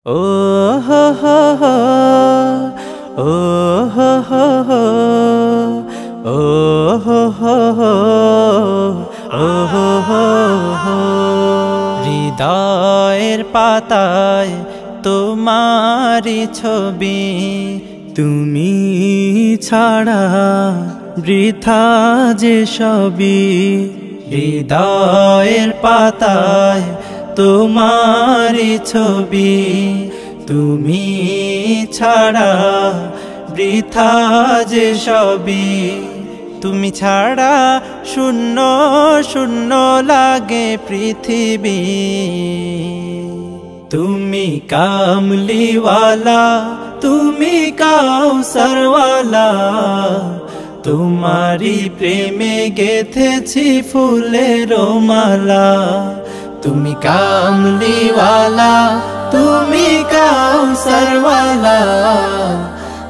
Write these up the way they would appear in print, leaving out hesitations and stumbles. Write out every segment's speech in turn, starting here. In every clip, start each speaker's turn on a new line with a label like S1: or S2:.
S1: ও হো হো হো, ও হো হো হো, ও হো হো হো, ও হো হো হো। হৃদয়ের পাতায় তোমারি ছবি, তুমি ছাড়া বৃথা যে সবই। হৃদয়ের পাতায় তোমারি ছবি, তুমি ছাড়া বৃথা যে সবই। তুমি ছাড়া শূন্য শূন্য লাগে পৃথিবী। তুমি কামলিওয়ালা, তুমি কাউসারওয়ালা, তোমারি প্রেমে গেথেছি ফুলের মালা। তুমি কামলিওয়ালা, তুমি কাউসারওয়ালা,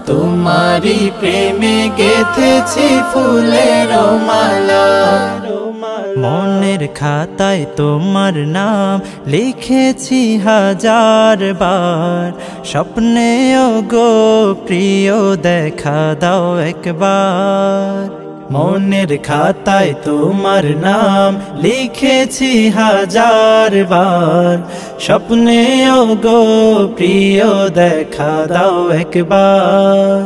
S1: তোমারি প্রেমে গেথেছি ফুলের মালা। মনের খাতায় তোমার নাম লিখেছি হাজার বার, স্বপ্নেও গো প্রিয় দেখা দাও একবার। মনের খাতায় তোমার নাম লিখেছি হাজার বার, স্বপ্নেও গো প্রিয় দেখা দাও একবার।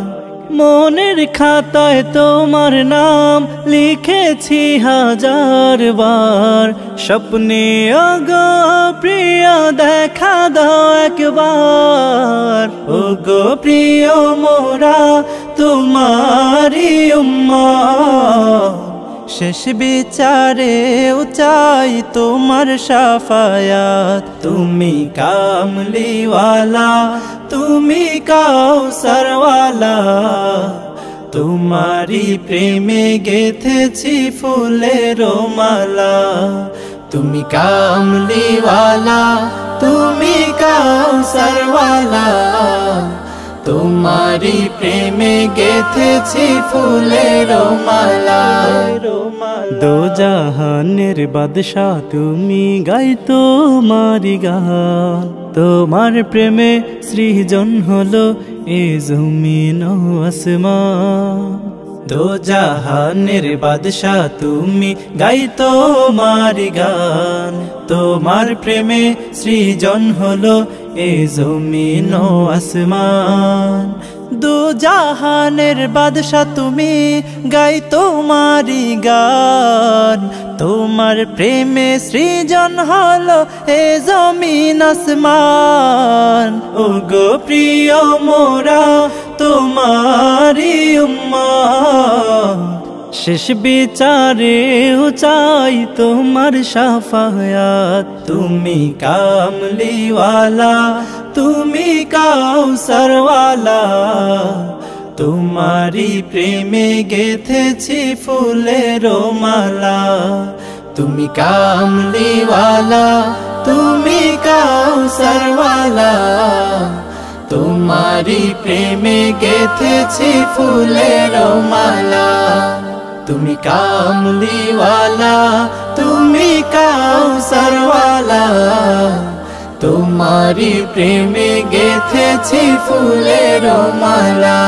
S1: মনের খাতায় তোমার নাম লিখেছি হাজার বার, স্বপ্নেও গো প্রিয় দেখা দাও একবার। ও গো প্রিয় মোরা তোমারি উম্মত, শেষ বিচারেও চাই তোমার শাফায়াত। তুমি কামলিওয়ালা, তুমি কাউসারওয়ালা, তোমারি প্রেমে গেথেছি ফুলের মালা। তুমি কামলিওয়ালা, তুমি কাউসারওয়ালা, তোমারি প্রেমে গেথেছি ফুলের মালা। দো জাহানের বাদশা তুমি, গাই তোমারি গান। তোমার প্রেমে সৃজন হলো এ জমিন ও আসমান। দো জাহানের বাদশা তুমি, গাই তোমারি গান। তোমার প্রেমে সৃজন হলো এ জমিন ও আসমান। দো জাহানের বাদশা তুমি, গাই তোমারি গান। তোমার প্রেমে সৃজন হলো এ জমিন আসমান। ও গো প্রিয় মোরা তোমারি উম্মত, শেষ বিচারেও চাই তোমার শাফায়াত। তুমি কামলিওয়ালা, তুমি কাউসারওয়ালা, তোমারি প্রেমে গেথেছি ফুলের মালা। তুমি কামলিওয়ালা, তুমি কাউসারওয়ালা, তোমারি প্রেমে গেথেছি ফুলের মালা। তুমি কামলিওয়ালা, তুমি কাউসারওয়ালা, তোমারি প্রেমে গেথেছি ফুলের মালা।